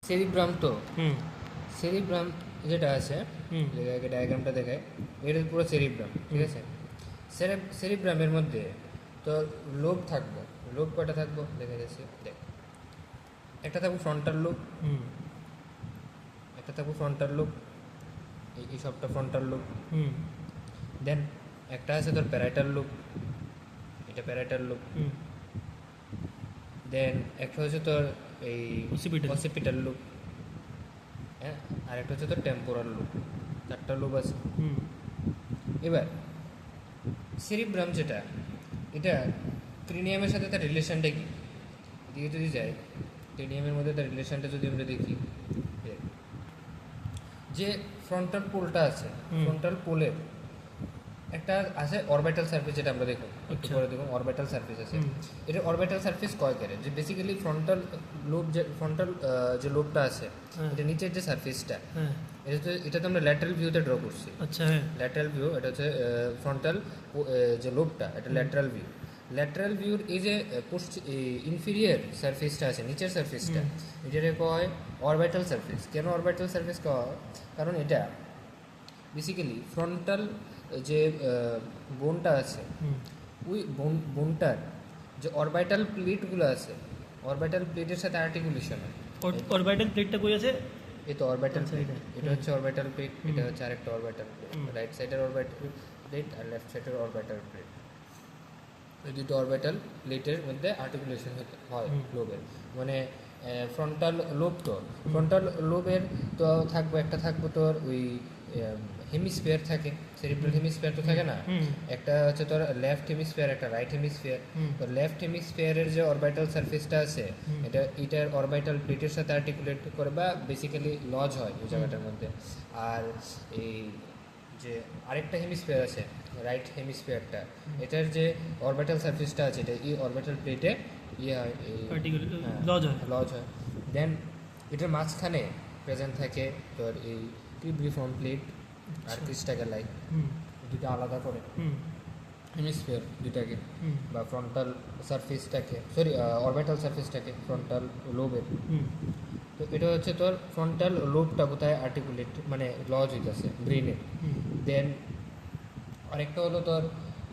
Cerebrum তো হুম cerebrum যেটা আছে, হুম যেটাকে ডায়াগ্রামটা দেখায়, এটা পুরো সেরিব্রাম, ঠিক আছে। সেরিব্রামের মধ্যে তো লোব থাকবো। লোব কয়টা থাকবো দেখা যাচ্ছে, দেখ, একটা থাকবো ফ্রন্টাল লোব, হুম একটা থাকবো ফ্রন্টাল লোব, এই সবটা ফ্রন্টাল লোব। হুম দেন একটা আছে তোর প্যারাইটাল লোব, এটা প্যারাইটাল লোব। হুম দেন একটা হচ্ছে তোর এই occipital। অসিপিটাল লোব, হ্যাঁ। আর একটা হচ্ছে তোর টেম্পোরাল লোব। চারটা লোব আছে। হুম এবার সেরিব্রাম যেটা, এটা ক্রিনিয়ামের সাথে তার রিলেশনটা কি, এদিকে যদি যাই, ক্রিনিয়ামের মধ্যে তার রিলেশনটা যদি আমরা দেখি, যে ফ্রন্টাল পোলটা আছে, হুম ফ্রন্টাল পোলের একটা আছে অরবিটাল সারফেস, যেটা আমরা দেখুন একটু আচ্ছা। পরে দেখুন। অরবিটাল সারফেস আছে, হুম এটা অরবিটাল সারফেস কয় করে, যে বেসিক্যালি ফ্রন্টাল লোব, যে ফ্রন্টাল যে লোবটা আছে, হ্যাঁ এটা নিচের যে সারফেসটা, হ্যাঁ এটা তো আমরা ল্যাটারাল ভিউতে ড্র করছি। আচ্ছা হ্যাঁ ল্যাটারাল ভিউ, এটা হচ্ছে ফ্রন্টাল যে লোবটা, এটা ল্যাটারাল ভিউ। ল্যাটারাল ভিউর এই যে ইনফিরিয়ার সারফেসটা আছে, নিচের সারফেসটা, এটাকে কয় হয় অরবিটাল সারফেস। কেন অরবিটাল সারফেস কয় হয়? কারণ এটা বেসিক্যালি ফ্রন্টাল যে বোনটা আছে, হুম ওই বোনটার যে অরবিটাল প্লেটগুলো আছে, অরবিটাল প্লেটের সাথে আর্টিকুলেশন হয়। অরবিটাল প্লেটটা কই আছে? এই তো অরবিটাল আচ্ছা, প্লেট, এটা। এটা হচ্ছে অরবিটাল প্লেট, এটা হুম। হচ্ছে আরেকটা অরবিটাল প্লেট। হুম। রাইট সাইডের অরবিটাল প্লেট আর লেফট সাইডের অরবিটাল প্লেট, এই দুটো অরবিটাল প্লেটের মধ্যে আর্টিকুলেশন হয় হুম। লোবের। মানে ফ্রন্টাল লোব, তো ফ্রন্টাল লোবের তো থাকবো, একটা থাকবো তোর ওই হেমিস্ফিয়ার থাকে, সেরিব্রাল হেমিস্ফিয়ার তো থাকে না, হুম একটা হচ্ছে তোর লেফট হেমিস্ফিয়ার, একটা রাইট হেমিস্ফিয়ার। হুম তো লেফট হেমিস্ফিয়ারের যে অরবিটাল সারফেসটা আছে, হুম। এটার অরবিটাল প্লেটের সাথে আর্টিকুলেট করে বা বেসিক্যালি লজ হয় ওই জায়গাটার মধ্যে। আর এই যে আরেকটা হেমিস্ফিয়ার আছে, রাইট হেমিস্ফিয়ারটা, এটার যে অরবিটাল সারফেসটা আছে, এটা এই অরবিটাল প্লেটে ইয়ে হয়, আর্টিকেল লজ হয়। লজ হয়। দেন এটার মাঝখানে প্রেজেন্ট থাকে তোর এই ক্রিব্রিফর্ম প্লেট আর আচ্ছা। ক্রিস্টাগ্যালাই, হুম দুটো আলাদা করে হুম হেমিস্ফিয়ার দুটাকে, হুম বা ফ্রন্টাল সারফেসটাকে, সরি অরবিটাল সারফেসটাকে, ফ্রন্টাল লোবের। হুম তো এটা হচ্ছে তোর ফ্রন্টাল লোবটা কোথায় আর্টিকুলেট, মানে লজ হইতেছে ব্রেনে। হুম দেন আরেকটা হলো তোর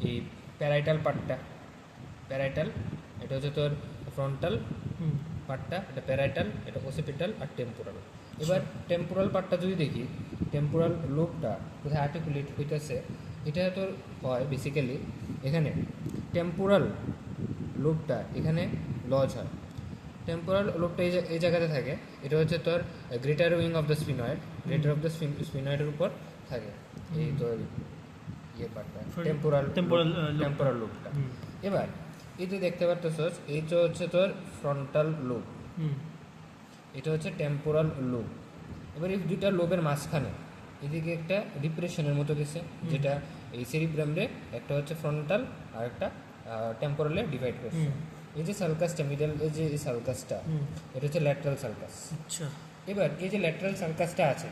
এই প্যারাইটাল পার্টটা, প্যারাইটাল, এটা হচ্ছে তোর ফ্রন্টাল হুম পার্টটা, এটা প্যারাইটাল, এটা ওসিপিটাল আর টেম্পোরাল। এবার টেম্পোরাল পার্টটা যদি দেখি, টেম্পোরাল লোবটা কোথায় আর্টিকুলেট হইতেছে, এটা তোর হয় বেসিক্যালি এখানে টেম্পোরাল লোবটা এখানে লজ হয়। টেম্পোরাল লোবটা এই জায়গাতে থাকে, এটা হচ্ছে তোর greater wing of the sphenoid, greater of the স্পিনয়েডের উপর থাকে এই তোর ইয়ে পার্টটা, টেম্পোরাল টেম্পোরাল টেম্পোরাল লোবটা। হুম এবার এই তুই দেখতে পারতেছস, এই তো হচ্ছে তোর ফ্রন্টাল লোব, হুম এটা হচ্ছে টেম্পোরাল লোব। এবার এই দুইটা লোবের মাঝখানে এদিকে একটা ডিপ্রেশনের মতো গেছে, যেটা এই সেরিব্রামরে একটা হচ্ছে ফ্রন্টাল আর একটা টেম্পোরালে ডিভাইড করছে। হুম এই যে সালকাসটা মিডল, এই যে সালকাসটা, হুম এটা হচ্ছে ল্যাটারাল সালকাস। আচ্ছা। এবার এই যে ল্যাটারাল সালকাসটা আছে,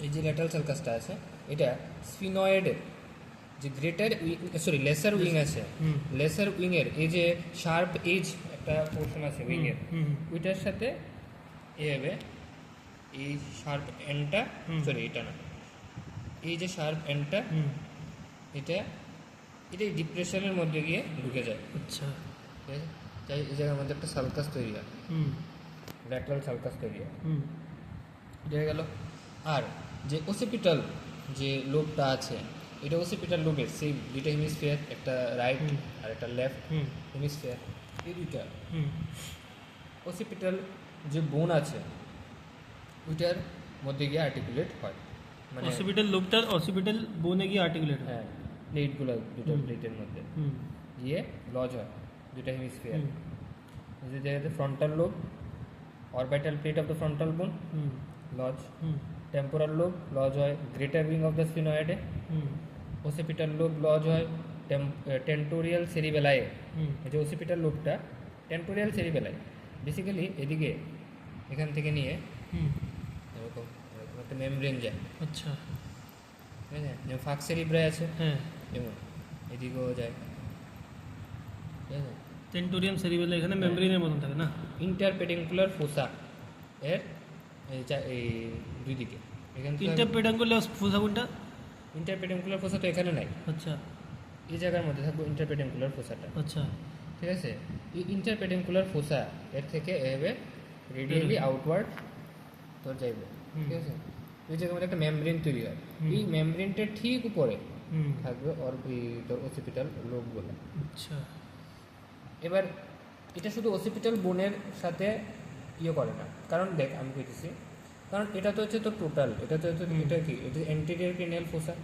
এই যে ল্যাটারাল সালকাসটা আছে, এটা স্ফিনয়েডের যে greater wing, sorry lesser wing আছে, হুম লেসার উইংয়ের এই যে শার্প এজ একটা পোর্শন আছে উইংয়ের, হুম ওইটার সাথে এ হবে এই শার্প এন্ডটা, হুম। সরি এটা না, এই যে শার্প এন্ডটা, হুম এটা এটা ডিপ্রেশনের মধ্যে গিয়ে ঢুকে যায়, আচ্ছা। ঠিক আছে। তাই এই জায়গার মধ্যে একটা সালকাস তৈরি হয়, হুম ল্যাটারাল সালকাস তৈরি হয়, হুম এটা হয়ে গেল। আর যে ওসিপিটাল যে লোবটা আছে, এটা ওসিপিটাল লোবের সেই দুইটা হেমিস্ফিয়ার, একটা রাইট হুম। আর একটা লেফট হুম হেমিস্ফিয়ার, এই দুইটা হুম ওসিপিটাল যে বোন আছে ওইটার মধ্যে গিয়ে আর্টিকুলেট হয়, মানে অসিপিটাল লোবটার অসিপিটাল বোনে গিয়ে আর্টিকুলেট হয়। হ্যাঁ প্লেটগুলো, দুটো হুম। প্লেটের মধ্যে হুম গিয়ে লজ হয় দুটা হেমিস্ফিয়ার। হুম যে জায়গাতে frontal lobe, orbital plate of the frontal bone, হুম লজ। হুম টেম্পোরাল লোব লজ হয় গ্রেটার উইং অফ দ্য স্পিনয়েডে, হুম ওসিপিটাল লোব লজ হয় টেন্টোরিয়াল সেরিবেলায়। হুম এই যে ওসিপিটাল লোবটা টেন্টোরিয়াল সেরিবেলায়, বেসিক্যালি এদিকে এখান থেকে নিয়ে হুম এরকম এরকম একটা মেমব্রেন যায়, আচ্ছা। ঠিক আছে, যেমন ফাঁক সেরিব্রায় আছে হ্যাঁ। যেমন এদিকেও যায়, ঠিক আছে। টেন্টোরিয়াম সেরিবেলা এখানে মেমব্রেনের মতন থাকে না? ইন্টারপেডিকুলার ফোসা, এর এই দুই দিকে। এখান থেকে ইন্টারপেডাঙ্কুলার ফোসা কোনটা? ইন্টারপেডেন্কুলার ফোসা তো এখানে নাই, আচ্ছা এই জায়গার মধ্যে থাকবে ইন্টারপেডেন্কুলার ফোসাটা। আচ্ছা ঠিক আছে, এই ইন্টারপেডেন্কুলার ফোসা এর থেকে এভাবে রেডিয়ালি আউটওয়ার্ড তোর যাইবে। ঠিক আছে, ওই জায়গার মধ্যে একটা মেমব্রেন তৈরি হয়, এই মেমব্রেনটার ঠিক উপরে থাকবে ওর তোর অসিপিটাল লোবগুলো। আচ্ছা এবার এটা শুধু অসিপিটাল বোনের সাথে ইয়ে করে না, কারণ দেখ আমি কইতেছি, কারণ এটা তো হচ্ছে তোর টোটাল, এটা তো হচ্ছে এটা কি, এটা এন্টেরিয়র ক্রেনিয়াল ফোসা,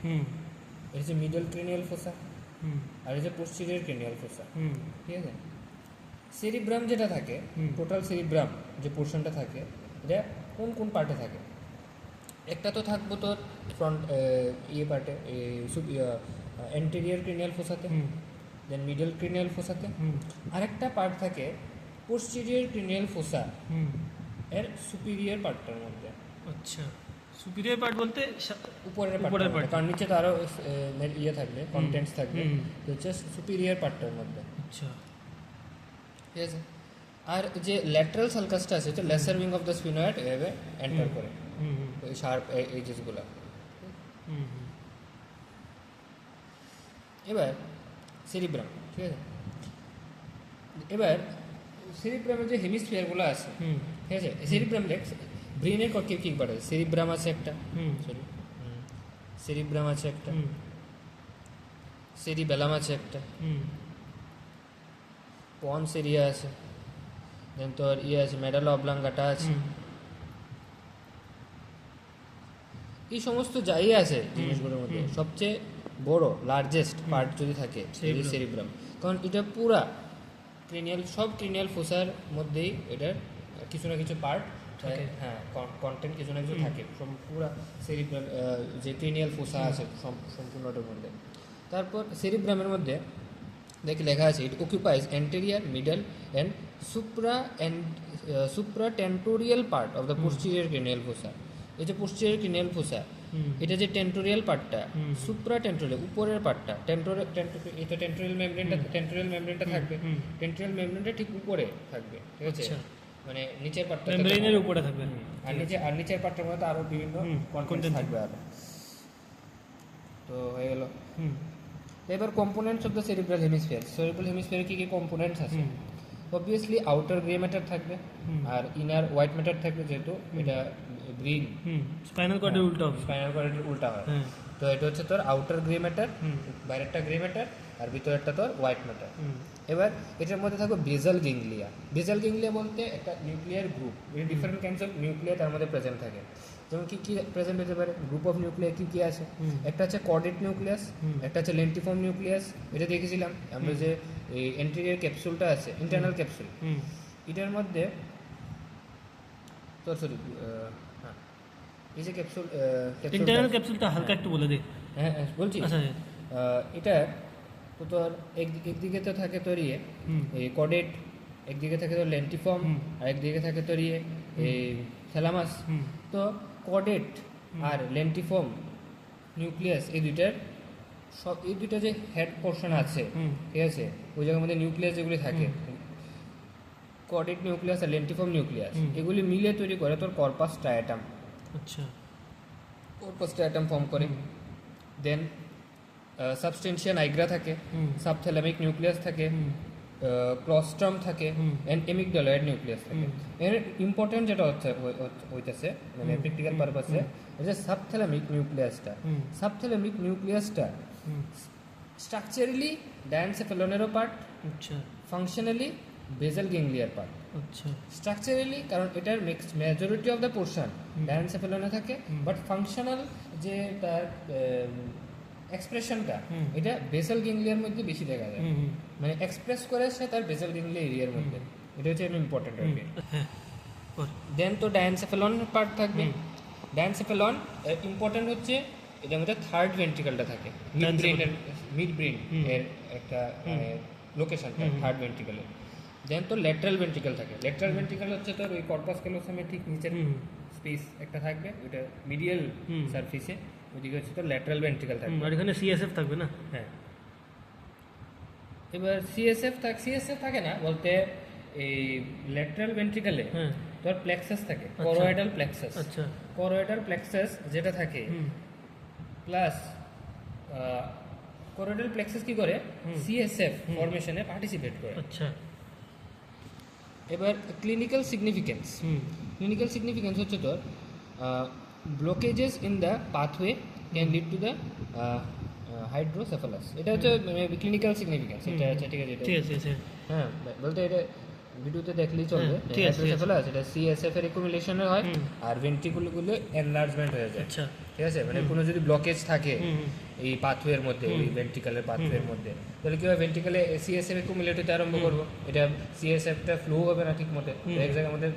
এটা হচ্ছে মিডল ক্রেনিয়াল ফোসা, আর এটা পোস্টেরিয়র ক্রেনিয়াল ফোসা। ঠিক আছে, সেরিব্রাম যেটা থাকে, টোটাল সেরিব্রাম যে পোর্শনটা থাকে, এটা কোন কোন পার্টে থাকে? একটা তো থাকবো তোর ফ্রন্ট ইয়ে পার্টে, এন্টেরিয়র ক্রেনিয়াল ফোসাতে, দেন মিডল ক্রেনিয়াল ফোসাতে, আরেকটা পার্ট থাকে পোস্টেরিয়র ক্রেনিয়াল ফোসা এর সুপিরিয়র পার্টটার মধ্যে। আচ্ছা সুপিরিয়র পার্ট বলতে উপরের উপরের পার্ট, part। কারণ নিচে তো আরও ইয়ে থাকবে, কন্টেন্টস থাকবে, হুম। তো হচ্ছে সুপিরিয়র পার্টটার মধ্যে। আচ্ছা ঠিক আছে, আর যে ল্যাটারাল সালকাসটা আছে, তো লেসার উইং অফ দ্য স্পিনয়েড এভাবে এন্টার করে ওই শার্প এজেসগুলো। এবার সেরিব্রাম, ঠিক আছে, এবার সেরিব্রামের যে হেমিস্ফিয়ারগুলো আছে, ঠিক আছে, সেরিব্রাম দেখ ব্রেনের কী কী পার্ট আছে, সেরিব্রাম আছে একটা, সরি সেরিব্রাম আছে একটা, সেরিবেলাম আছে একটা, পন্স এরিয়া আছে, দেন তোর ইয়ে আছে মেডালা অবলাঙ্গাটা আছে, এই সমস্ত যাই আছে জিনিসগুলোর মধ্যে সবচেয়ে বড় লার্জেস্ট পার্ট যদি থাকে সেরিব্রাম, কারণ এটা পুরা ক্রেনিয়াল, সব ক্রেনিয়াল ফোসার মধ্যেই এটার কিছু না কিছু পার্ট থাকে, হ্যাঁ কন্টেন্ট কিছু না কিছু থাকে, পুরা সেরিব্রাম যে ক্রেনিয়াল ফোসা আছে সম্পূর্ণটার মধ্যে। তারপর সেরিব্রামের মধ্যে দেখি লেখা আছে, it occupies anterior, middle and supratentorial part of the posterior cranial fossa. এই যে পোস্টেরিয়র ক্রেনিয়াল ফোসা, এটা যে টেন্টোরিয়াল পার্টটা, সুপ্রাটেন্টোরিয়াল উপরের পার্টটা, এটা টেন্টোরিয়াল মেমব্রেনটা থাকবে, টেন্টোরিয়াল মেমব্রেনটা ঠিক উপরে থাকবে। ঠিক আছে, মানে নিচের পার্টটা মেমব্রেনের উপরে থাকবে, আর নিচের পার্টটার মধ্যে আরো বিভিন্ন কন্টেন্ট থাকবে আরো। তো হয়ে গেল। এবার components of the cerebral hemisphere. Cerebral হেমিস্ফিয়ারে কী কী কম্পোনেন্টস আছে? অবভিয়াসলি আউটার গ্রে ম্যাটার থাকবে আর ইনার হোয়াইট ম্যাটার থাকবে, যেহেতু এটা ব্রেইন স্পাইনাল কর্ডের উল্টো হবে, স্পাইনাল কর্ডের উল্টা হয়। তো এটা হচ্ছে তোর আউটার গ্রে ম্যাটার, বাইরেরটা গ্রে ম্যাটার আর ভিতরেরটা তোর হোয়াইট ম্যাটার। এবার এটার মধ্যে থাকবে বেজাল গেংলিয়া। বেজাল গেংলিয়া বলতে একটা nuclear group, different kinds of nuclei তার মধ্যে প্রেজেন্ট থাকে। যেমন কী কী প্রেজেন্ট হতে পারে, গ্রুপ অফ নিউক্লিয়া কী কী আছে? একটা হচ্ছে কর্ডেট নিউক্লিয়াস, একটা হচ্ছে লেন্টিফর্ম নিউক্লিয়াস, এটা দেখেছিলাম আমরা যে এই এন্টেরিয়র ক্যাপসুলটা আছে, ইন্টারনাল ক্যাপসুল, এটার মধ্যে তো সরি হ্যাঁ এই যে ক্যাপসুল, ইন্টারনাল ক্যাপসুলটা হালকা একটু বলে দে। হ্যাঁ বলছি, আচ্ছা এটা তো তোর একদিকে তো থাকে তোর ইয়ে এই কর্ডেট, একদিকে থাকে তোর লেন্টিফর্ম, আর একদিকে থাকে তোর ইয়ে এই থ্যালামাস। তো কর্ডেট আর লেন্টিফর্ম নিউক্লিয়াস এই দুইটা যে হেড পোর্শন আছে, ঠিক আছে, ওই জায়গার মধ্যে নিউক্লিয়াস যেগুলি থাকে, কর্ডেট নিউক্লিয়াস আর লেন্টিফর্ম নিউক্লিয়াস, এগুলি মিলে তৈরি করে তোর কর্পাস স্ট্রাটাম। আচ্ছা, কর্পাস স্ট্রাটাম ফর্ম করে। দেন সাবস্টেন্সিয়া নাইগ্রা থাকে, সাবথ্যালামিক নিউক্লিয়াস থাকে, ক্লস্ট্রাম থাকে, এন্ড এমিগডালয়েড নিউক্লিয়াস থাকে। এর ইম্পর্টেন্ট যেটা হইতেছে মানে প্র্যাকটিক্যাল পারপাসে, যে সাবথ্যালামিক নিউক্লিয়াসটা স্ট্রাকচারালি ডায়ানসেফেলনেরও পার্ট, আচ্ছা ফাংশনালি বেজাল গেংলিয়ার পার্ট। আচ্ছা, স্ট্রাকচারালি কারণ এটার মেজরিটি অফ দ্য পোর্শন ডায়ানসেফেলনে থাকে, বাট ফাংশনাল যে তার এক্সপ্রেশনটা এটা বেসাল গেংলিয়ার মধ্যে বেশি দেখা যায়, মানে এক্সপ্রেস করে সে তার বেসাল গেংলিয়া এরিয়ার মধ্যে, এটা হচ্ছে ইম্পর্টেন্ট আর কি। দেন তো ডায়ানসেফেলন পার্ট থাকবে। ডায়ানসেফেলন ইম্পর্টেন্ট হচ্ছে এটার মধ্যে থার্ড ভেন্ট্রিকলটা থাকে, মিড ব্রেন এর একটা লোকেশনটা থার্ড ভেন্ট্রিকলের। দেন তো ল্যাটারাল ভেন্ট্রিকল থাকে। ল্যাটারাল ভেন্ট্রিকল হচ্ছে তোর ওই কর্পাস ক্যালোসামের ঠিক নিচের স্পেস একটা থাকবে, ওইটা মিডিয়াল সারফেসে, ওইদিকে হচ্ছে তোর ল্যাটারাল ভেন্ট্রিকল থাকবে, আর এখানে সিএসএফ থাকবে না? হ্যাঁ। এবার সিএসএফ থাকে না বলতে এই ল্যাটারাল ভেন্ট্রিকলে তোর প্লেক্সাস থাকে, আচ্ছা। করোয়েডাল প্লেক্সাস। আচ্ছা করোয়েডাল প্লেক্সাস যেটা থাকে হুম প্লাস করোয়েডাল প্লেক্সাস কি করে, সিএসএফ ফরমেশনে পার্টিসিপেট করে। আচ্ছা এবার ক্লিনিক্যাল সিগনিফিকেন্স, হুম ক্লিনিক্যাল সিগনিফিকেন্স হচ্ছে তোর blockages in the pathway can lead to the hydrocephalus. এটা হচ্ছে ক্লিনিক্যাল সিগনিফিকেন্স, এটা হচ্ছে ঠিক আছে। এটা ঠিক আছে ঠিক আছে হ্যাঁ বলতে এটা ভিডিওতে দেখলেই চলবে। হ্যাঁ, ঠিক আছে, ঠিক আছে। হাইড্রোসেফালাস এটা সিএসএফ এর একুমুলেশনে হয় হুম। আর ভেন্ট্রিকুলগুলো এনলার্জমেন্ট হয়ে যায়। আচ্ছা ঠিক আছে, মানে কোনো যদি ব্লকেজ থাকে হুম এই পাথওয়ের মধ্যে, এই ভেন্ট্রিকালের পাথওয়ের মধ্যে, তাহলে কি হয়, ভেন্ট্রিকালে সিএসএফ একুমুলেট হতে আরম্ভ করবো, এটা সিএসএফটা ফ্লো হবে না ঠিক মতো, এক জায়গার মধ্যে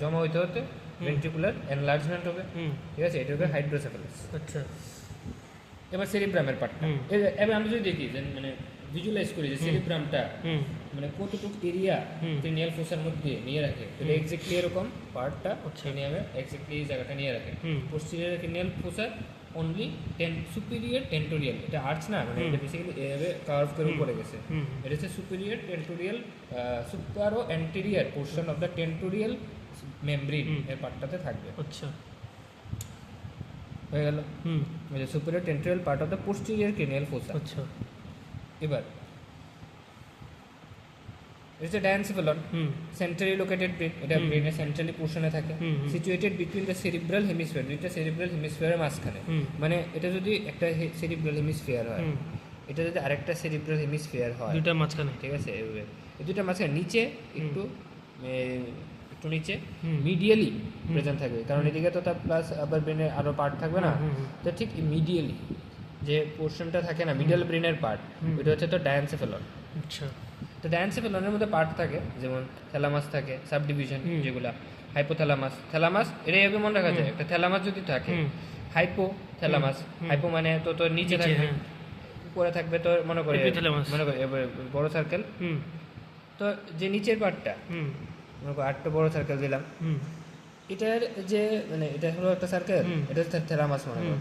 জমা হইতে হতে ভেন্ট্রিকুলার এনলার্জমেন্ট হবে। হুম ঠিক আছে, এটা হবে হাইড্রোসেফালাস। আচ্ছা এবার সেরিব্রামের পার্টটা, হুম। এবার আমরা যদি দেখি যে মানে ভিজুয়ালাইজ করি যে সেরিব্রামটা হুম মানে কতটুকু এরিয়া হুম। ক্রেনিয়াল ফোসার মধ্যে নিয়ে রাখে, এটা এক্স্যাক্টলি এরকম পার্টটা আচ্ছা। ক্রেনিয়ামে এক্স্যাক্টলি এই জায়গাটা নিয়ে রাখে। হুম। পোস্টেরিয়র ক্রেনিয়াল ফোসার অনলি সুপিরিয়র টেন্টোরিয়াল, এটা আর্চ না, মানে এটা বেসিক্যালি এভাবে কার্ভ করে উপরে গেছে। হুম এটা হচ্ছে superior tentorial superoanterior portion of the tentorial membrane এর পার্টটাতে থাকবে। আচ্ছা হয়ে গেল, হুম মানে superior tentorial part of the posterior cranial fossa. আচ্ছা এবার এটা ডায়ানসেফেলন, হুম সেন্ট্রালি লোকেটেড ব্রেন, এটা ব্রেনের সেন্ট্রালি পোর্শনে থাকে, হুম, হুম। Situated between the cerebral hemisphere, দুইটা সেরিব্রাল হেমিস্ফিয়ারের মাঝখানে। হুম। মানে এটা যদি একটা সেরিব্রাল হেমিস্ফিয়ার হয়, হুম। এটা যদি আরেকটা সেরিব্রাল হেমিস্ফিয়ার হয়, দুইটা মাঝখানে ঠিক আছে, এভাবে এই দুইটা মাঝখানে নিচে একটু একটু নিচে হুম। মিডিয়ালি প্রেজেন্ট থাকবে, কারণ এদিকে তো তার প্লাস আবার ব্রেনের আরো পার্ট থাকবে না, হুম, হুম, তো ঠিক মিডিয়ালি যে পোর্শনটা থাকে না, মিডল ব্রেনের পার্ট, ওইটা হচ্ছে তো ডায়ানসেফেলন। আচ্ছা তো ডায়ানসেফেলনের মধ্যে পার্ট থাকে, যেমন থ্যালামাস থাকে, সাব ডিভিশন যেগুলা, হাইপোথ্যালামাস, থ্যালামাস, এটাই আগে মনে রাখা যায়, একটা থ্যালামাস যদি থাকে, হাইপো থ্যালামাস, হাইপো মানে তো তোর নিচে নিচে, থাকবে, হ্যাঁ। উপরে থাকবে তোর মনে করে Epithalamus। মনে করে এবার বড় সার্কেল, হুম তো যে নিচের পার্টটা হুম মনে করো আটটা বড় সার্কেল দিলাম, হুম এটার যে মানে এটা হলো একটা সার্কেল, হুম। এটা হচ্ছে থ্যালামাস মনে করো,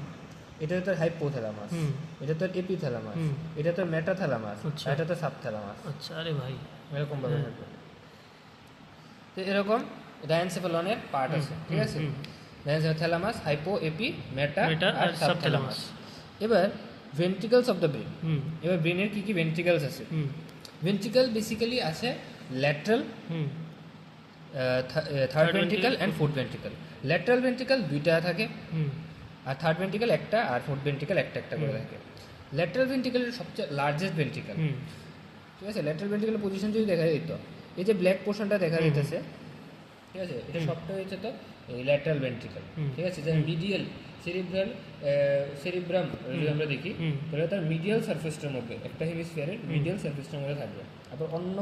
এটা তোর হাইপোথ্যালামাস, হুম। এটা তোর এপিথ্যালামাস, হুম। এটা তোর মেটাথ্যালামাস, আচ্ছা। এটা তোর সাবথ্যালামাস, আচ্ছা আরে ভাই এরকম ভাবে থাকবে। তো এরকম ডায়ানসেফেলনের পার্ট আছে, ঠিক আছে, থ্যালামাস, হাইপো, এপি, মেটা Meta আর আর সাবথ্যালামাস। subthalamus। এবার ভেন্ট্রিকলস অফ দ্য ব্রেন, হুম এবার ব্রেনের কি কি ভেন্ট্রিকলস আছে? হুম ভেন্ট্রিকল বেসিক্যালি আছে lateral, hmm third ventricle and fourth ventricle. Lateral ventricle দুইটা থাকে, হুম আর থার্ড ভেন্ট্রিকল একটা, আর ফোর্থ ভেন্ট্রিকল একটা একটা করে থাকে। ল্যাটারাল ভেন্ট্রিকলের সবচেয়ে লার্জেস্ট ভেন্ট্রিকল, হুম ঠিক আছে। ল্যাটারাল ভেন্ট্রিকলের পজিশন যদি দেখা যেত, এই যে ব্ল্যাক পোর্শনটা দেখা যেতেছে, ঠিক আছে, এটা সবটা হচ্ছে তো এই ল্যাটারাল ভেন্ট্রিকল, ঠিক আছে। যে মিডিয়াল সেরিব্রাল সেরিব্রাম যদি আমরা দেখি, তাহলে তার মিডিয়াল সারফেসটার মধ্যে একটা হেমিস্ফিয়ারের মিডিয়াল সারফেসটার মধ্যে থাকবে, আবার অন্য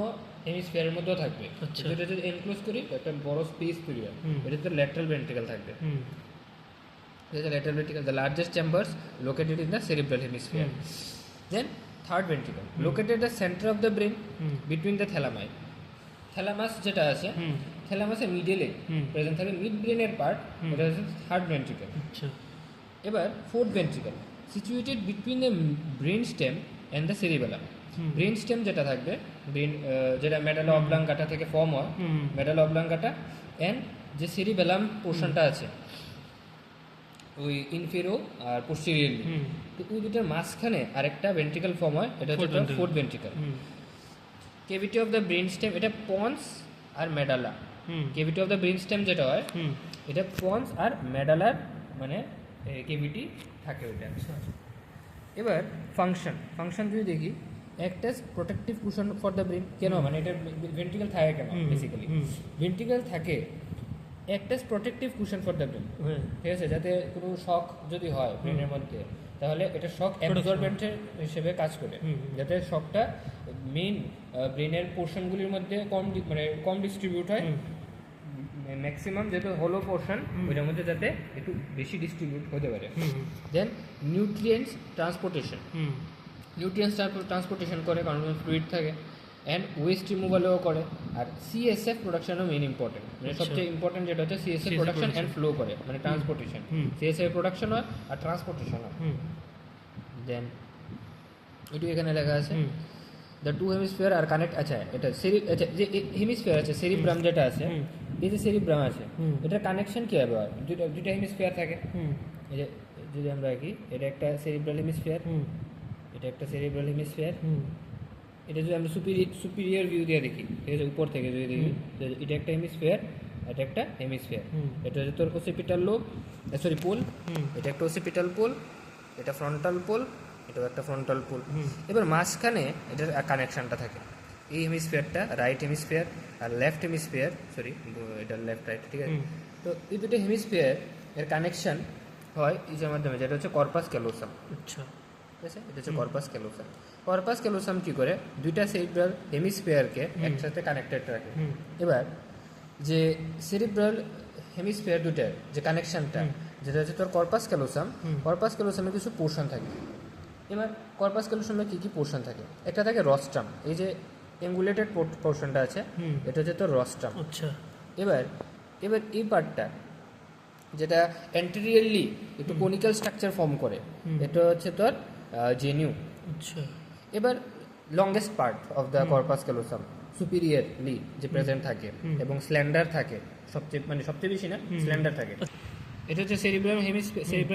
হেমিস্ফিয়ারের মধ্যেও থাকবে। আচ্ছা। এটা যদি এনক্লোজ করি একটা বড় স্পেস তৈরি হয়, এটা তো ল্যাটারাল ভেন্ট্রিকল থাকবে। হুম The lateral ventricle, the largest chambers located in the cerebral hemisphere. Then third ventricle, located at the center of the brain between the thalami. Thalamus যেটা আছে, থ্যালামাসের মিডলে প্রেজেন্ট থাকে মিড ব্রেনের পার্ট, এটা হচ্ছে থার্ড ভেন্ট্রিকল। আচ্ছা এবার fourth ventricle, situated between the brain stem and the cerebellum. Brain stem যেটা থাকবে, ব্রেন যেটা মেডালা অবলাঙ্গাটা থেকে ফর্ম হয়, মেডালা অবলাঙ্গাটা অ্যান্ড যে সেরিবেলাম পোর্শনটা আছে ওই ইনফেরো আর পোস্টেরিয়রলি, তো ওই দুটার মাঝখানে আরেকটা ভেন্ট্রিকল ফর্ম হয়, এটা হচ্ছে fourth ventricle. Cavity of the brain stem, এটা পন্স আর medulla. Cavity of the brain stem যেটা হয়, এটা পন্স আর মেডালার মানে কেভিটি থাকে ওইটা। এবার ফাংশন যদি দেখি, একটা protective cushion for the brain. কেন মানে এটা ভেন্ট্রিকল থাকে কেন, বেসিক্যালি ভেন্ট্রিকল থাকে একটা protective cushion for the brain, ঠিক আছে, যাতে কোনো শক যদি হয় ব্রেনের মধ্যে, তাহলে এটা শক অ্যাবজর্বেন্টের হিসেবে কাজ করে, যাতে শকটা মেইন ব্রেনের পোর্শনগুলির মধ্যে কম ডিস্ট্রিবিউট হয়, ম্যাক্সিমাম যেহেতু হলো পোর্শন ওইটার মধ্যে যাতে একটু বেশি ডিস্ট্রিবিউট হতে পারে। দেন নিউট্রিয়েন্টস ট্রান্সপোর্টেশন, নিউট্রিয়েন্টস ট্রান্সপোর্টেশন করে, কারণ ফ্লুইড থাকে, অ্যান্ড ওয়েস্ট রিমুভালও করে, আর সিএসএফ প্রোডাকশনও মেইন ইম্পর্টেন্ট, মানে সবচেয়ে ইম্পর্টেন্ট যেটা হচ্ছে সিএসএফ প্রোডাকশন অ্যান্ড ফ্লো করে, মানে ট্রান্সপোর্টেশন। সিএসএফ প্রোডাকশন হয় আর ট্রান্সপোর্টেশন হয়। দেন এটু এখানে লেখা আছে, the two hemisphere are connect. আচ্ছা এটা যে হেমিস্ফিয়ার আছে সেরিব্রাম যেটা আছে, এই যে সেরিব্রাম আছে হুম। এটার কানেকশন কীভাবে হয়? দুইটা হেমিস্ফিয়ার থাকে। হুম এই যে যদি আমরা কি এটা একটা সেরিব্রাল হেমিস্ফিয়ার, হুম এটা একটা সেরিব্রাল হেমিস্ফিয়ার। হুম এটা যদি আমরা সুপিরিয়র ভিউ দিয়ে দেখি, ঠিক আছে, উপর থেকে যদি দেখি, তো এটা একটা হেমিস্ফিয়ার, এটা একটা হেমিস্ফিয়ার। হুম। এটা হচ্ছে তোর ওসিপিটাল লোব, সরি পোল, হুম এটা একটা ওসিপিটাল পোল, এটা ফ্রন্টাল পোল, এটাও একটা ফ্রন্টাল পোল। হুম। এবার মাঝখানে এটার কানেকশানটা থাকে। এই হেমিস্ফিয়ারটা রাইট হেমিস্ফিয়ার আর লেফট হেমিস্ফিয়ার, সরি এটা লেফট রাইট, ঠিক আছে। হুম। তো এই দুটো হেমিস্ফিয়ার এর কানেকশন হয় ইসের মাধ্যমে, যেটা হচ্ছে কর্পাস ক্যালোসাম। আচ্ছা ঠিক আছে, এটা হচ্ছে কর্পাস ক্যালোসাম। কর্পাস ক্যালোসাম কী করে দুইটা সেরিব্রাল হেমিস্ফিয়ারকে একসাথে কানেক্টেড রাখে। হুম এবার যে সেরিব্রাল হেমিস্ফিয়ার দুটার যে কানেকশনটা, যেটা হচ্ছে তোর কর্পাস ক্যালোসাম, কর্পাস ক্যালোসামের কিছু পোর্শন থাকে। এবার কর্পাস ক্যালোসামের কী কী পোর্শন থাকে? একটা থাকে রস্ট্রাম, এই যে অ্যাঙ্গুলেটেড পোর্শনটা আছে, হুম। এটা হচ্ছে তোর রস্ট্রাম। আচ্ছা এবার এবার এই পার্টটা যেটা অ্যান্টেরিয়রলি একটু কোনিক্যাল স্ট্রাকচার ফর্ম করে, এটা হচ্ছে তোর জেনিউ। আচ্ছা এবার longest part of the corpus callosum superiorly যে প্রেজেন্ট থাকে এবং স্ল্যান্ডার থাকে, সবচেয়ে বেশি না, স্ল্যান্ডার থাকে। এটা হচ্ছে সেরিব্রাল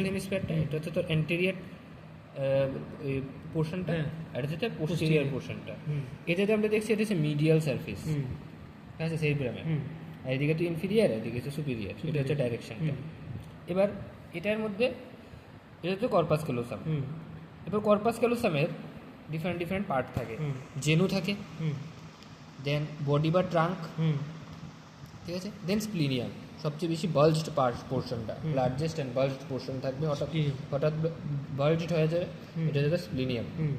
হেমিস্ফিয়ারটা, এটা হচ্ছে তোর অ্যান্টেরিয়র পোর্শনটা, হ্যাঁ। আর এটা হচ্ছে পোস্টেরিয়র পোর্শনটা। হুম। এটাতে আমরা দেখছি এটা হচ্ছে মিডিয়াল সারফেস, হুম ঠিক আছে, সেরিব্রামে। হুম আর এদিকে তো ইনফিরিয়ার, এদিকে হচ্ছে সুপিরিয়র, এটা হচ্ছে ডাইরেকশনটা। এবার এটার মধ্যে এটা হচ্ছে কর্পাস ক্যালোসাম। হুম এবার কর্পাস ক্যালোসামের ডিফারেন্ট পার্ট থাকে। হুম। জেনু থাকে, হুম দেন বডি বা ট্রাঙ্ক, হুম ঠিক আছে, দেন স্প্লিনিয়াম, সবচেয়ে বেশি বাল্জড পোর্শনটা, লার্জেস্ট অ্যান্ড বাল্জড পোর্শন থাকবে, Splenium. হঠাৎ বাল্জড হয়ে যায়, এটা হচ্ছে স্প্লিনিয়াম। হুম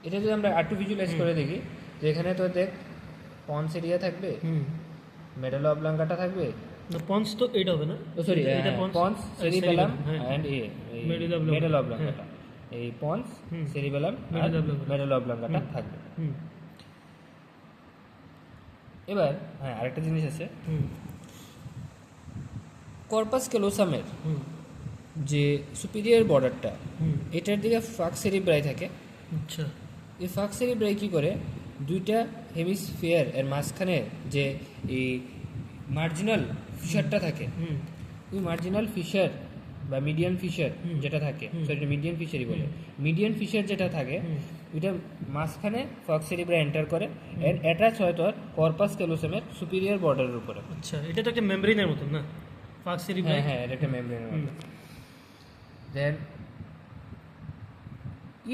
এটা যদি আমরা আর্টু ভিজুয়ালাইজ করে দেখি, যে এখানে তো দেখ পন্স এরিয়া থাকবে, হুম। মেডালা অবলাঙ্গাটা থাকবে, না পন্স তো এইটা হবে না, ও সরি এটা পন্স, সেরিবেলাম হ্যাঁ। And Medulla oblongata, medulla oblongata, এই পন্স, সেরিবেলাম আর Medulla oblongata। মেডালা অবলাঙ্গাটা থাকবে। হুম এবার হ্যাঁ আরেকটা জিনিস আছে, হুম কর্পাস ক্যালোসামের হুম যে সুপিরিয়র বর্ডারটা, হুম। এটার দিকে ফাক্স সেরিব্রাই থাকে। আচ্ছা এই ফাক্স সেরিব্রাই কী করে দুইটা হেমিস্ফিয়ার এর মাঝখানে যে এই মার্জিনাল ফিশারটা থাকে, হুম ওই মার্জিনাল ফিশার বা মিডিয়ান ফিশার যেটা থাকে, সরি এটা মিডিয়ান ফিশারই বলে, মিডিয়ান ফিশার যেটা থাকে ওইটা মাঝখানে ফাক্স সেরিব্রাই এন্টার করে, এন্ড অ্যাটাচ হয় তোর কর্পাস ক্যালোসামের সুপিরিয়র বর্ডারের উপরে। আচ্ছা, এটা তো একটা মেমব্রেনের মতন না, ফাক্স হ্যাঁ সেরিব্রাম। হ্যাঁ, এটা একটা মেমব্রেনের মতো। Then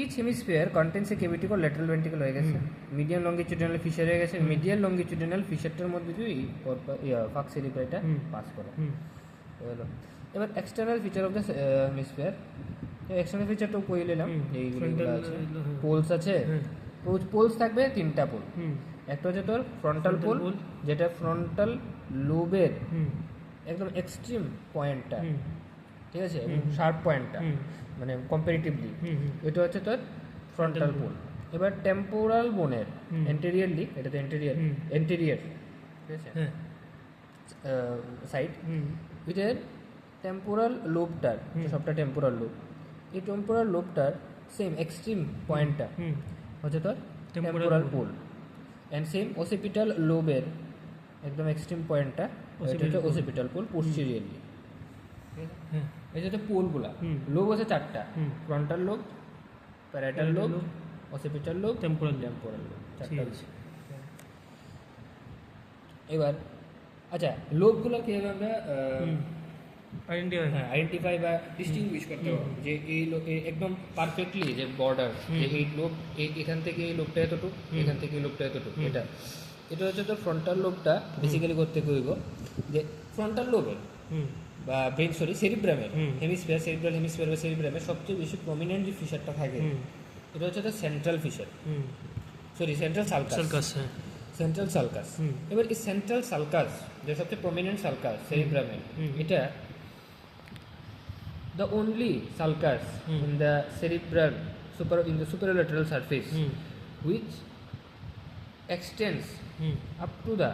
each hemisphere contains a cavity call lateral ventricle হয়ে গেছে, মিডিয়াম লঙ্গিটিউডিনাল ফিশার হয়ে গেছে, মিডিয়াল লঙ্গিটিউডিনাল ফিশারটার মধ্যে দিয়ে ফাক্স সেরিব্রাইটা পাস করে। হলো এবার external feature of the hemisphere. External feature তো কই নিলাম, এইগুলো আছে, পোলস আছে, পোলস থাকবে তিনটা পোল। একটা হচ্ছে তোর ফ্রন্টাল পোল, যেটা ফ্রন্টাল লোবের একদম এক্সট্রিম পয়েন্টটা, ঠিক আছে, এবং শার্প পয়েন্টটা, মানে কম্পারেটিভলি এটা হচ্ছে তোর ফ্রন্টাল পোল। এবার টেম্পোরাল বোনের এন্টেরিয়রলি, এটা তো এন্টেরিয়র, ঠিক আছে, সাইড, এটার টেম্পোরাল লোবটার, সবটা টেম্পোরাল লোব, এই টেম্পোরাল লোবটার সেম এক্সট্রিম পয়েন্টটা হচ্ছে তোর টেম্পোরাল পোল, অ্যান্ড সেম ওসিপিটাল লোবের একদম এক্সট্রিম পয়েন্টটা এটা হচ্ছে ওসিপিটাল পোল পোস্টেরিয়রলি। এই যে পোলগুলা, লোব হচ্ছে চারটা, frontal lobe, parietal lobe, occipital lobe, temporal lobe, চারটা। এবার আচ্ছা, লোবগুলো কীভাবে আমরা আইডেন্টিফাই বা ডিস্টিংগুইশ করতে পারবো, যে এই একদম পারফেক্টলি যে বর্ডার, যে এই লোব এখান থেকে এই লোবটা এতটুকু, এখান থেকে এই লোবটা এতটুকু, এটা হচ্ছে তোর ফ্রন্টাল লোবটা বেসিক্যালি করতে কইব, যে ফ্রন্টাল লোবের বা ব্রেন, সরি সেরিব্রামের হেমিস্ফিয়ার, সেরিব্রাল হেমিস্ফিয়ার বা সেরিব্রামের সবচেয়ে বেশি প্রমিনেন্ট যে ফিশারটা থাকে, এটা হচ্ছে তোর central fissure, sorry central sulcus, central sulcus. এবার এই সেন্ট্রাল সালকাস যে সবচেয়ে প্রমিনেন্ট সালকাস সেরিব্রামের, এটা the only sulcus in the cerebral in the superolateral surface which extends up to the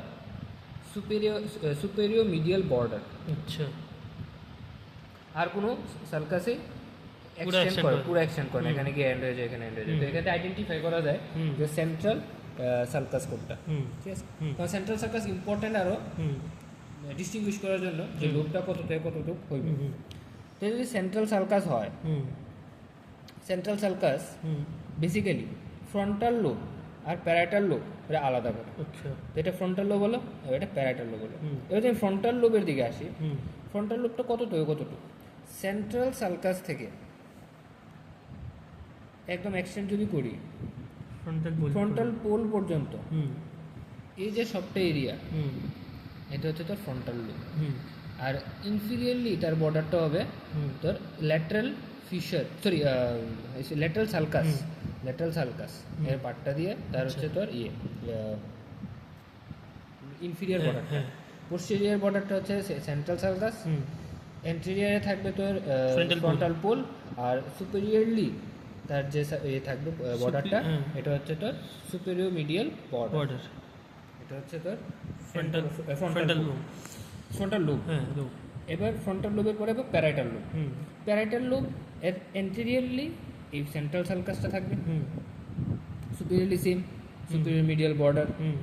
superior medial border. আচ্ছা, আর কোনো সালকাসে পুরো এক্সটেন্ড করে না, এখানে গিয়ে এন্ড হয়ে যায়, এখানে এন্ড হয়ে যায়। তো এখানে আইডেন্টিফাই করা যায় যে সেন্ট্রাল সালকাস কোডটা, হুম ঠিক আছে? হুম। কারণ সেন্ট্রাল সালকাস ইম্পর্টেন্ট আরও হুম ডিস্টিংগুইশ করার জন্য যে হুম। লোবটা কত থেকে কতটুকু হইবে। হুম তো যদি সেন্ট্রাল সালকাস হয়, হুম সেন্ট্রাল সালকাস হুম। বেসিক্যালি ফ্রন্টাল লোব আর প্যারাইটাল লোব এটা আলাদা করে। আচ্ছা। তো এটা ফ্রন্টাল লোব হলো, আর এটা প্যারাইটাল লোব হলো। হুম। এবার যদি ফ্রন্টাল লোবের দিকে আসি, হুম ফ্রন্টাল লোবটা কতটুকু সেন্ট্রাল সালকাস থেকে একদম এক্সটেন্ড যদি করি ফ্রন্টাল পোল পর্যন্ত, হুম এই যে সবটা এরিয়া, হুম এটা হচ্ছে তোর ফ্রন্টাল লোব। হুম আর ইনফিরিয়রলি তার বর্ডারটা হবে হুম তোর lateral fissure, sorry lateral sulcus, হুম। ল্যাটারাল সালকাস হুম। এর পার্টটা দিয়ে তার হচ্ছে তোর ইনফিরিয়র হ্যাঁ, বর্ডারটা। হ্যাঁ। পোস্টেরিয়র বর্ডারটা হচ্ছে সেন্ট্রাল সালকাস, হুম এন্টেরিয়ারে থাকবে তোর Frontal pole। ফ্রন্টাল পোল, আর সুপেরিয়রলি তার যে থাকবে বর্ডারটা, হ্যাঁ। এটা হচ্ছে তোর সুপেরিয়র মিডিয়াল বর্ডার। বর্ডার এটা হচ্ছে তোর frontal frontal frontal lobe, frontal lobe. হ্যাঁ লোব। এবার ফ্রন্টাল লোবের পরে হবে প্যারাইটাল লোব। হুম প্যারাইটাল লোব এর এন্টেরিয়রলি এই সেন্ট্রাল সালকাসটা থাকবে, হুম সুপেরিয়রলি সেম সুপেরিয়র মিডিয়াল বর্ডার, হুম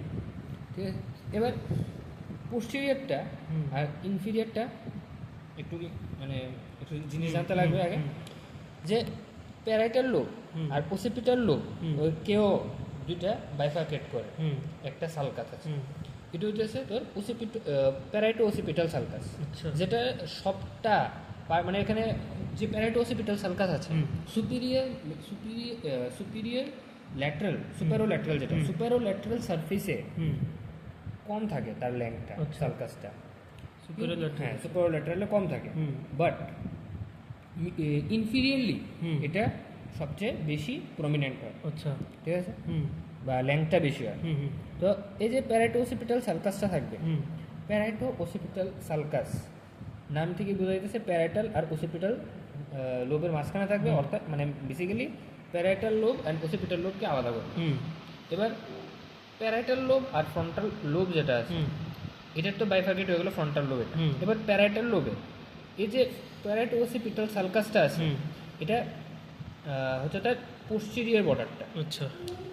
ঠিক আছে? এবার পোস্টেরিয়রটা হুম। আর ইনফিরিয়রটা একটু মানে একটু জিনিস জানতে লাগবে আগে, যে প্যারাইটাল লোব হুম। আর ওসিপিটাল লোব হুম। কেউ দুইটা বাইফার্কেট করে, হুম একটা সালকাস আছে, হুম। এটা হচ্ছে তোর প্যারাইটো ওসিপিটাল সালকাস, আচ্ছা। যেটা সবটা মানে এখানে যে প্যারাইটো ওসিপিটাল সালকাস আছে, হুম। সুপিরিয়র ল্যাটারাল সুপারো ল্যাটারাল, যেটা হুম। সুপারো ল্যাটারাল সারফেসে হুম কম থাকে তার লেংথটা, আচ্ছা। সালকাসটা। Superior lateral। হ্যাঁ, সুপারো ল্যাটারালে কম থাকে, হুম। বাট ইনফিরিয়রলি হুম। এটা সবচেয়ে বেশি প্রমিনেন্ট হয়, আচ্ছা। ঠিক আছে, হুম বা লেংথটা বেশি হয়। হুম হুম তো এই যে প্যারাইটো ওসিপিটাল সালকাসটা থাকবে, হুম প্যারাইটো ওসিপিটাল সালকাস নাম থেকে বোঝা যাইতেছে প্যারাইটাল আর ওসিপিটাল লোবের মাঝখানে থাকবে, অর্থাৎ মানে বেসিক্যালি প্যারাইটাল লোব অ্যান্ড ওসিপিটাল লোবকে আলাদা করে। হুম এবার প্যারাইটাল লোব আর ফ্রন্টাল লোব যেটা আছে, হুম এটার তো বাইফার্কেট হয়ে গেলো ফ্রন্টাল লোবে। হুম। এবার প্যারাইটাল লোবে এই যে প্যারাইটো ওসিপিটাল সালকাসটা আছে, হুম। এটা হচ্ছে তার পোস্টেরিয়র বর্ডারটা। আচ্ছা।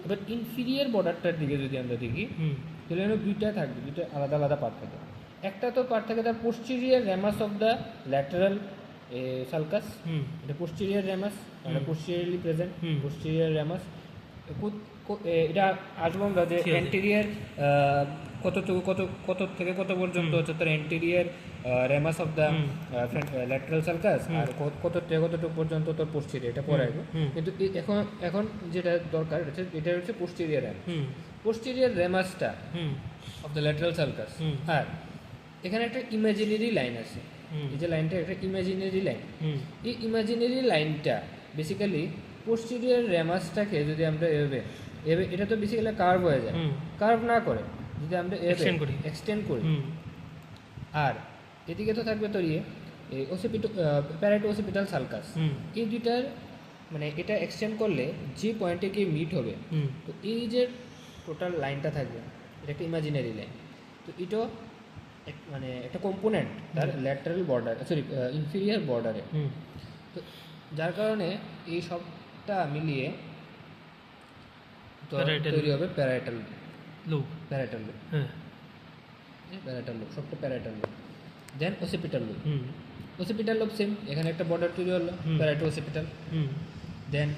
এবার ইনফিরিয়র বর্ডারটার দিকে যদি আমরা দেখি, হুম তাহলে এখানে দুইটা থাকবে, দুইটা আলাদা আলাদা পার্ট থাকে। একটা তো পার্ট থাকে তার posterior ramus of the lateral sulcus, হুম এটা পোস্টেরিয়র র্যামাস, এটা হুম। পোস্টেরিয়রলি প্রেজেন্ট হুম। Posterior ramus. এটা আসবো আমরা যে ঠিক আছে। এন্টেরিয়র কত থেকে কত পর্যন্ত হুম। হচ্ছে তার এন্টেরিয়র র্যামাস অফ দ্য হুম। ল্যাটারাল সালকাস, হুম। আর কত থেকে কতটুকু পর্যন্ত তোর পোস্টেরিয়র, এটা পরে আসবো। হুম। কিন্তু এখন যেটা দরকার এটা হচ্ছে পোস্টেরিয়র র্যামাস। হুম পোস্টেরিয়র র্যামাসটা হুম অফ দ্য ল্যাটারাল সালকাস, হুম। আর এখানে একটা ইমাজিনারি লাইন আছে, হুম। এই যে লাইনটা একটা ইমাজিনারি লাইন। হুম এই ইমাজিনারি লাইনটা বেসিক্যালি পোস্টেরিয়র র্যামাসটাকে যদি আমরা এভাবে এটা তো বেসিক্যালি কার্ভ হয়ে যায়, হুম। কার্ভ না করে যদি আমরা Extend করি। এক্সটেন্ড করি, হুম আর এদিকে তো থাকবে তোর এই প্যারাইটো ওসিপিটাল সালকাস, হুম। এই দুইটার মানে এটা এক্সটেন্ড করলে যে পয়েন্টে গিয়ে মিট হবে, হুম তো এই যে টোটাল লাইনটা থাকবে এটা একটা ইমাজিনারি লাইন। তো এটাও মানে একটা কম্পোনেন্ট তার ল্যাটারাল বর্ডার, সরি ইনফিরিয়ার বর্ডারে। হুম তো যার কারণে এই সবটা মিলিয়ে তো Parietal। তৈরি হবে প্যারাইটাল লোব। প্যারাইটাল লোব, হ্যাঁ। প্যারাইটাল লোব, সবটা প্যারাইটাল লোব। দেন ওসিপিটাল লোব, হুম ওসিপিটাল লোব সেম, এখানে একটা বর্ডার তৈরি হলো হুম। প্যারাইটো ওসিপিটাল। হুম দেন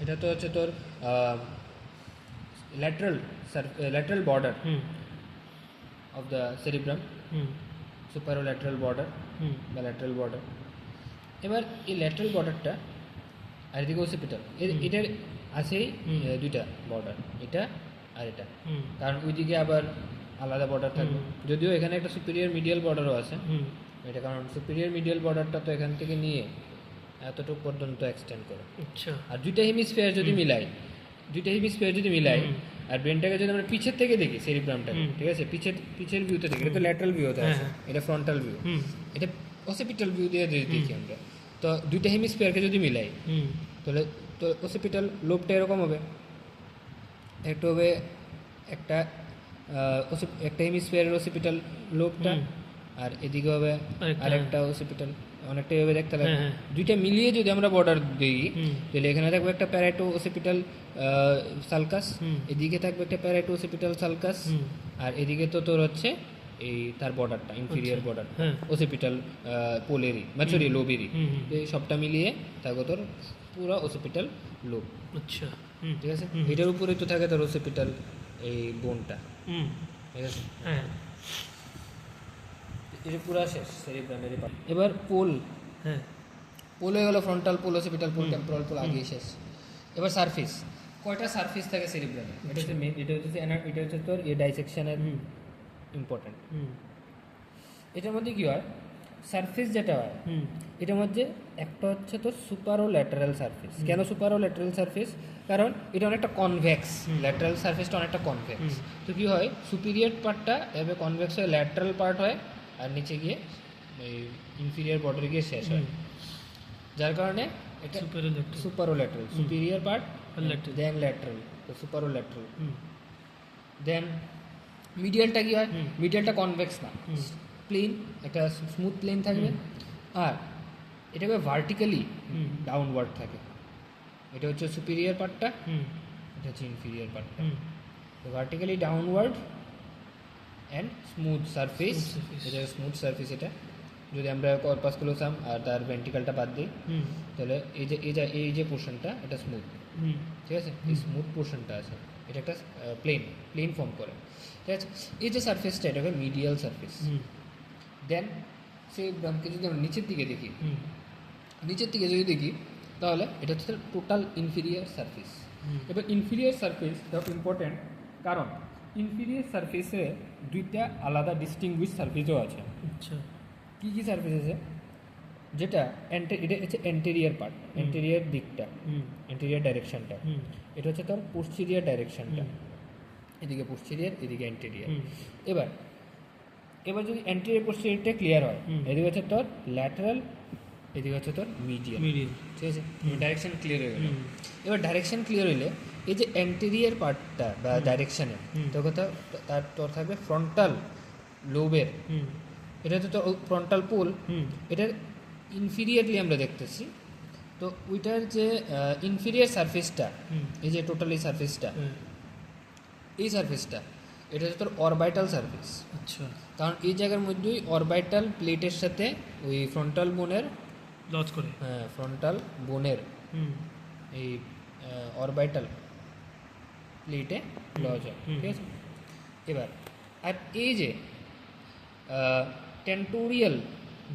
এটা তো হচ্ছে তোর ল্যাটারাল বর্ডার হুম অফ দ্য সেরিব্রাম, হুম সুপারোল্যাটারাল বর্ডার হুম বা ল্যাটারাল বর্ডার। এবার এই ল্যাটারাল বর্ডারটা আর এদিকে ওসিপিটাল, হুম। এটার আছেই হুম। দুইটা বর্ডার, এটা আর এটা, হুম কারণ ওইদিকে আবার আলাদা বর্ডার থাকবে, যদিও এখানে একটা সুপিরিয়র মিডিয়াল বর্ডারও আছে। হুম এটা কারণ সুপিরিয়র মিডিয়াল বর্ডারটা তো এখান থেকে নিয়ে এতটুকু পর্যন্ত এক্সটেন্ড করে। আচ্ছা। আর দুইটা হেমিস্ফিয়ার যদি মিলাই, হুম। আর ব্রেনটাকে যদি আমরা পিছের থেকে দেখি সেরিব্রামটাকে, হুম। ঠিক আছে, পিছের ভিউতে দেখি, এটা তো ল্যাটারাল ভিউতে হ্যাঁ, আছে, হ্যাঁ। এটা ফ্রন্টাল ভিউ, হুম এটা অসিপিটাল ভিউ দিয়ে যদি দেখি আমরা, তো দুইটা হেমিস্ফিয়ারকে যদি মিলাই, হুম তাহলে তো অসিপিটাল লোবটা এরকম হবে, একটু হবে একটা একটা হেমিস্ফিয়ারের অসিপিটাল লোবটা, হুম। আর এদিকে হবে আরেকটা, আরেকটা অসিপিটাল, অনেকটা এভাবে দেখতে লাগবে। হ্যাঁ, হ্যাঁ। দুইটা মিলিয়ে যদি আমরা বর্ডার দিই, হুম। তাহলে এখানে থাকবে একটা প্যারাইটো অসিপিটাল সালকাস, হুম। এদিকে থাকবে একটা প্যারাইটো ওসিপিটাল সালকাস, হুম। আর এদিকে তো তোর হচ্ছে এই তার বর্ডারটা ইনফিরিয়ার আচ্ছা। বর্ডার হ্যাঁ। ওসিপিটাল পোলেরি সরি লোবেরি, হুম, হুম। এই সবটা মিলিয়ে থাকবে তোর পুরো ওসিপিটাল লোব, আচ্ছা। হুম। ঠিক আছে। হুম। এটার উপরে তো থাকে তোর ওসিপিটাল এই বোনটা, হুম। ঠিক আছে। হ্যাঁ। এটা পুরো শেষ সেরিব্রামের এই part। এবার পোল, হ্যাঁ। পোল হয়ে গেলো ফ্রন্টাল পোল, ওসিপিটাল পোল, হুম। টেম্পোরাল পোল আগেই শেষ। এবার সারফেস, কয়টা সারফেস থাকে সেরিব্রামে, এটা হচ্ছে মেন, এটা হচ্ছে এটা হচ্ছে তোর এই ডাইসেকশনের হুম। ইম্পর্টেন্ট। হুম। এটার মধ্যে কি হয়, সারফেস যেটা হয় হুম। এটার মধ্যে একটা হচ্ছে তোর সুপার ও ল্যাটারাল সারফেস। কেন সুপার ও ল্যাটারাল সারফেস, কারণ এটা অনেকটা কনভেক্স, হুম। ল্যাটারাল সারফেসটা অনেকটা কনভেক্স। হুম। তো কি হয়, সুপিরিয়র পার্টটা এভাবে কনভেক্স হয়ে ল্যাটারাল পার্ট হয়, আর নিচে গিয়ে এই ইনফিরিয়র বর্ডারে গিয়ে শেষ হয়, যার কারণে এটা সুপারোলেট্রাল। সুপার ও ল্যাটারাল, সুপিরিয়র পার্ট আর lateral। দেন ল্যাটারাল, তো সুপার ও ল্যাটারাল। হুম। দেন মিডিয়ালটা কি হয়, হুম। মিডিয়ালটা কনভেক্স না, হুম। প্লেন, একটা স্মুথ প্লেন থাকবে, আর এটাকে ভার্টিক্যালি হুম। ডাউনওয়ার্ড থাকে। এটা হচ্ছে সুপিরিয়র পার্টটা, হুম। এটা হচ্ছে ইনফিরিয়র পার্টটা। হুম। তো vertically downward and smooth surface, Smooth surface। এটা স্মুথ সারফেস। এটা যদি আমরা কর্পাস ক্লোসাম আর তার ভেন্ট্রিকালটা বাদ দিই, হুম। তাহলে এই যে পোর্শনটা এটা স্মুথ, হুম। ঠিক আছে। এই স্মুথ পোর্শনটা আছে, এটা একটা প্লেন ফর্ম করে, ঠিক আছে। এই যে সারফেসটা এটাকে মিডিয়াল সারফেস। হুম। দেন সেই ব্রামকে যদি আমরা নিচের দিকে দেখি, হুম। নিচের দিকে যদি দেখি তাহলে এটা হচ্ছে টোটাল ইনফিরিয়ার সারফেস। হুম। এবার ইনফিরিয়ার সারফেস ইম্পর্টেন্ট, কারণ ইনফিরিয়ার সারফেসে দুইটা আলাদা ডিস্টিংগুইশ সারফেসও আছে। আচ্ছা। কী কী সারফেস আছে, যেটা এটা হচ্ছে এন্টেরিয়ার পার্ট, এন্টেরিয়ার দিকটা, হুম। এন্টেরিয়ার ডাইরেকশনটা। হুম। এটা হচ্ছে তোর পোস্টেরিয়ার ডাইরেকশনটা, হুম। এদিকে পোস্টেরিয়ার, এদিকে এন্টেরিয়ার। হুম। এবার যদি অ্যান্টেরিয়র পোস্টেরিয়রটা ক্লিয়ার হয়, হুম। এদিকে হচ্ছে তোর ল্যাটারাল, এদিকে হচ্ছে তোর মিডিয়াল, মিডিয়াল। ঠিক আছে। ডাইরেকশন ক্লিয়ার হয়ে গেল। হুম। এবার ডাইরেকশন ক্লিয়ার হইলে এই যে অ্যান্টেরিয়র পার্টটা বা ডাইরেকশনে, হুম। তো কথা তার তোর থাকবে ফ্রন্টাল লোবের, হুম। এটা হচ্ছে তোর ফ্রন্টাল পোল, হুম। এটার ইনফিরিয়ারলি আমরা দেখতেছি। তো ওইটার যে ইনফিরিয়ার সারফেসটা, হুম। এই যে টোটাল এই সারফেসটা, হ্যাঁ। এই সারফেসটা এটা হচ্ছে তোর অরবাইটাল সারফেস। আচ্ছা। কারণ এই জায়গার মধ্যেই অরবাইটাল প্লেটের সাথে ওই ফ্রন্টাল বোনের, লজ করে। হ্যাঁ ফ্রন্টাল বোনের হুম। এই অরবাইটাল প্লেটে লজ হয়, হুম। ঠিক আছে। এবার আর এই যে টেন্টোরিয়াল,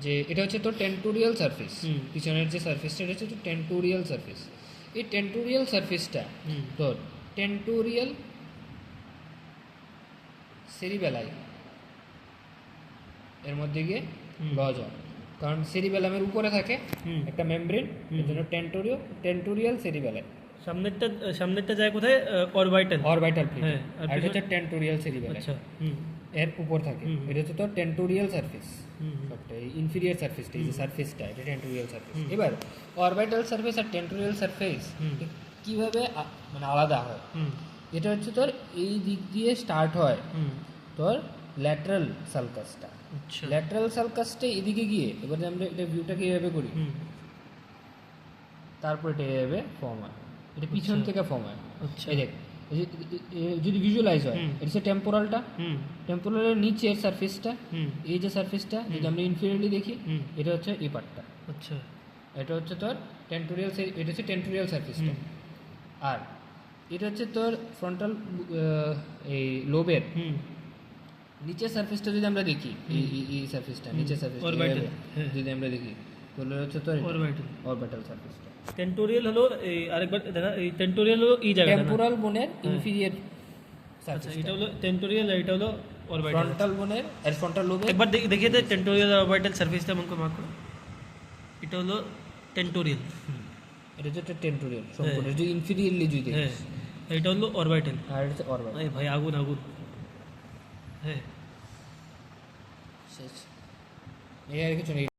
যে এটা হচ্ছে তোর টেন্টোরিয়াল সারফেস, হুম। পিছনের যে সারফেসটা এটা হচ্ছে তোর টেন্টোরিয়াল সারফেস। এই টেন্টোরিয়াল সারফেসটা হুম। তোর টেন্টোরিয়াল সেরিবেলাই এর মধ্যে গিয়ে হুম। লজ হয়, কারণ সেরিবেলামের উপরে থাকে হুম। একটা মেমব্রেন, এর জন্য টেন্টোরিয়াল সেরিবেলাই, সামনেরটা যায় কোথায়? অরবাইটাল। অরবাইটাল প্লেট, হ্যাঁ, আর আর এটা হচ্ছে পিছনে- টেন্টোরিয়াল সেরিবেলাই, আচ্ছা। হুম। এর উপর থাকে। হুম। এটা হচ্ছে তোর টেন্টোরিয়াল সারফেস, হুম। সবটা এই ইনফিরিয়ার সারফেসটা, এই যে সারফেসটা এটা টেন্টোরিয়াল সারফেস। হুম। এবার অরবাইটাল সারফেস আর টেন্টোরিয়াল সারফেস হুম। কীভাবে মানে আলাদা হয়, হুম। এটা হচ্ছে তোর এই দিক দিয়ে স্টার্ট হয় হুম। তোর ল্যাটারাল সালকাসটা, আচ্ছা। ল্যাটারাল সালকাসটা এদিকে গিয়ে, এবারে আমরা এটা ভিউটাকে এভাবে করি, হুম। তারপর এটা এভাবে ফর্ম হয়, এটা পিছন আচ্ছা। থেকে ফর্ম হয়। আচ্ছা। এই দেখ, যদি ভিজুয়ালাইজ হয়, হুম। এটা হচ্ছে টেম্পোরালটা, হুম। টেম্পোরালের নিচের সারফেসটা, হুম। এই যে সারফেসটা যদি আমরা ইনফিরিয়রলি দেখি, হুম। এটা হচ্ছে এই পার্টটা, আচ্ছা। এটা হচ্ছে তোর টেন্টোরিয়াল, এটা হচ্ছে টেন্টোরিয়াল সারফেসটা। হুম। আর এটা হচ্ছে তোর ফ্রন্টাল এই লোবের হুম। নিচের সারফেসটা যদি আমরা দেখি, এই সারফেসটা, নিচের সারফেসটা Orbital, হ্যাঁ। যদি আমরা দেখি, তাহলে হচ্ছে তোর অরবাইটাল। অরবিটাল সারফেসটা। টেন্টোরিয়াল হলো এই আরেকবার দেখা, এই টেন্টোরিয়াল হলো এই জায়গাটা না? টেম্পোরাল বোনের হ্যাঁ। ইনফিরিয়র আচ্ছা, সারফেস, এটা হলো টেন্টোরিয়াল আর এটা হলো অরবাইটাল। ফ্রন্টাল বোনের আর ফ্রন্টাল লোবের, একবার দেখিয়ে দে টেন্টোরিয়াল আর অরবাইটাল সারফেসটা আমাকে মার্ক করো। এটা হলো টেন্টোরিয়াল। এটা হচ্ছে টেন্টোরিয়াল সম্পূর্ণ, যদি ইনফিরিয়রলি যদি দেখি, হ্যাঁ। এটা হলো অরবাইটাল। আর এটা হচ্ছে অরবিটাল। এই ভাই আগুন আগুন। হ্যাঁ। শেষ, এই আর কিছু নেই।